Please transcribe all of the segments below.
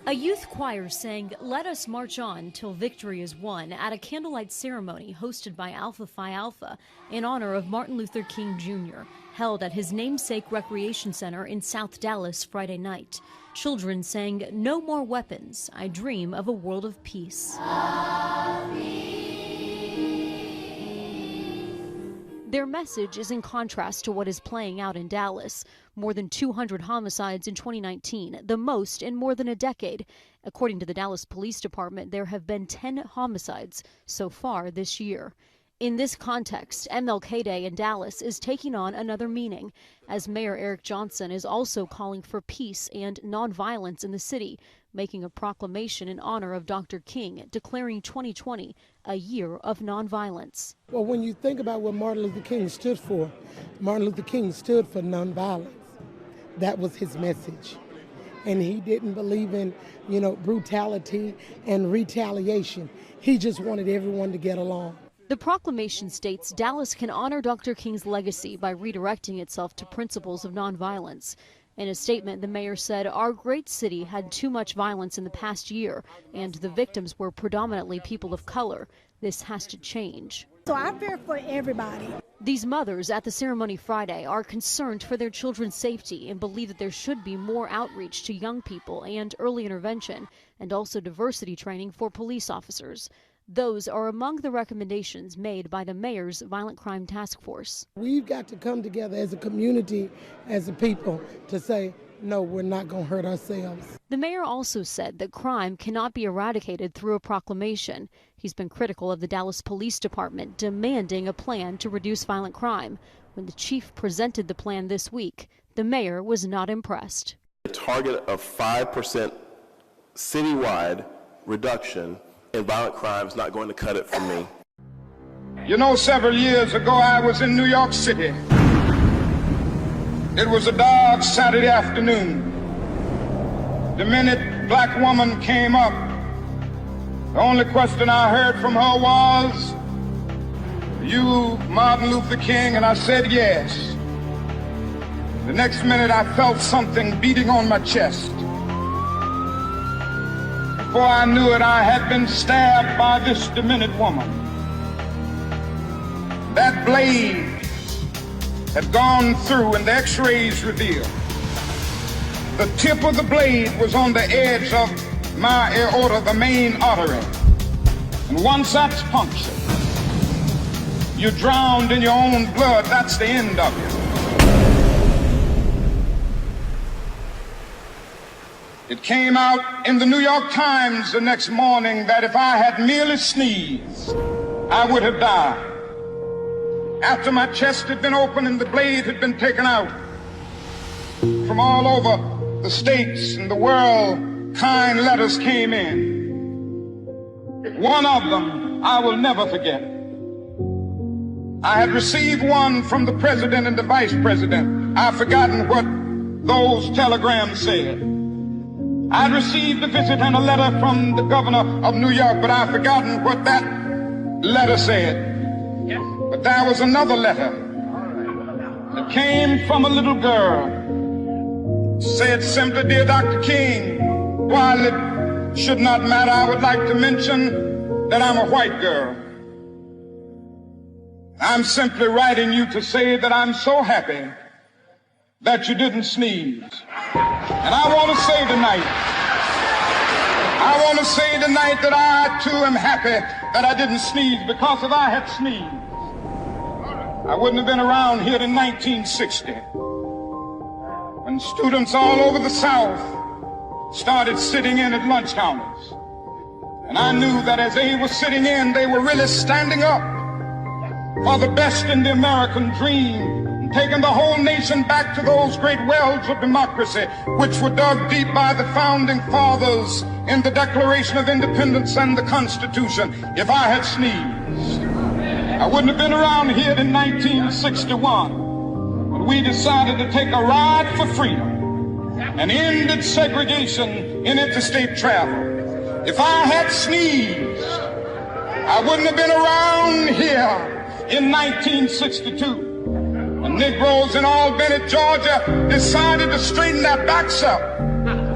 A youth choir sang "Let Us March On Till Victory Is Won" at a candlelight ceremony hosted by Alpha Phi Alpha in honor of Martin Luther King Jr., held at his namesake recreation center in South Dallas Friday night. Children sang "No More Weapons, I Dream of a World of Peace." Their message is in contrast to what is playing out in Dallas. More than 200 homicides in 2019, the most in more than a decade. According to the Dallas Police Department, there have been 10 homicides so far this year. In this context, MLK Day in Dallas is taking on another meaning, as Mayor Eric Johnson is also calling for peace and nonviolence in the city, making a proclamation in honor of Dr. King, declaring 2020 a year of nonviolence. Well, when you think about what Martin Luther King stood for, Martin Luther King stood for nonviolence. That was his message. And he didn't believe in, brutality and retaliation. He just wanted everyone to get along. The proclamation states Dallas can honor Dr. King's legacy by redirecting itself to principles of nonviolence. In a statement, the mayor said, "Our great city had too much violence in the past year, and the victims were predominantly people of color. This has to change." So I fear for everybody. These mothers at the ceremony Friday are concerned for their children's safety and believe that there should be more outreach to young people and early intervention, and also diversity training for police officers. Those are among the recommendations made by the mayor's Violent Crime Task Force. We've got to come together as a community, as a people, to say, no, we're not going to hurt ourselves. The mayor also said that crime cannot be eradicated through a proclamation. He's been critical of the Dallas Police Department demanding a plan to reduce violent crime. When the chief presented the plan this week, the mayor was not impressed. A target of 5% citywide reduction in violent crime is not going to cut it for me. Several years ago I was in New York City. It was a dark Saturday afternoon. The minute black woman came up, the only question I heard from her was, "You Martin Luther King?" And I said yes. The next minute I felt something beating on my chest. Before I knew it, I had been stabbed by this demented woman. That blade had gone through, and the x-rays revealed the tip of the blade was on the edge of my aorta, the main artery. And once that's punctured, you're drowned in your own blood. That's the end of you. It came out in the New York Times the next morning that if I had merely sneezed, I would have died. After my chest had been opened and the blade had been taken out, from all over the states and the world, kind letters came in. One of them I will never forget. I had received one from the president and the vice president. I've forgotten what those telegrams said. I'd received a visit and a letter from the governor of New York, but I've forgotten what that letter said. Yes. But there was another letter that came from a little girl. It said simply, "Dear Dr. King, while it should not matter, I would like to mention that I'm a white girl. I'm simply writing you to say that I'm so happy that you didn't sneeze." And I want to say tonight that I too am happy that I didn't sneeze, because if I had sneezed, I wouldn't have been around here in 1960 when students all over the South started sitting in at lunch counters. And I knew that as they were sitting in, they were really standing up for the best in the American dream, taking the whole nation back to those great wells of democracy which were dug deep by the founding fathers in the Declaration of Independence and the Constitution. If I had sneezed, I wouldn't have been around here in 1961 when we decided to take a ride for freedom and ended segregation in interstate travel. If I had sneezed, I wouldn't have been around here in 1962. Negroes in Albany, Georgia, decided to straighten their backs up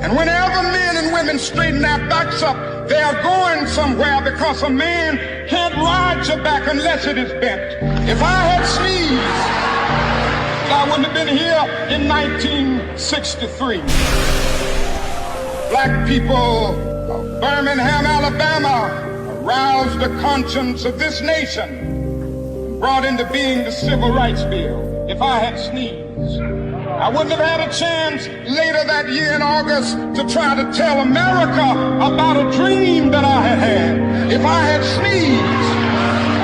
And whenever men and women straighten their backs up, they are going somewhere, because a man can't ride your back unless it is bent. If I had sneezed, I wouldn't have been here in 1963. Black people of Birmingham, Alabama, aroused the conscience of this nation, brought into being the Civil Rights Bill. If I had sneezed, I wouldn't have had a chance later that year in August to try to tell America about a dream that I had had. If I had sneezed,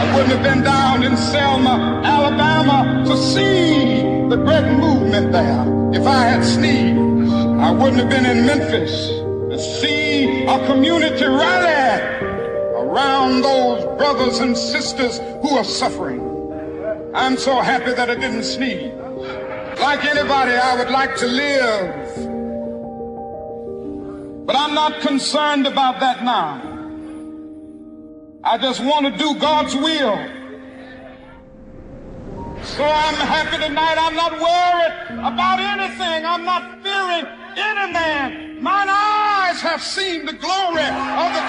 I wouldn't have been down in Selma, Alabama to see the great movement there. If I had sneezed, I wouldn't have been in Memphis to see a community rally around those brothers and sisters who are suffering. I'm so happy that I didn't sneeze. Like anybody, I would like to live, but I'm not concerned about that now. I just want to do God's will. So I'm happy tonight. I'm not worried about anything. I'm not fearing any man. Mine eyes have seen the glory of the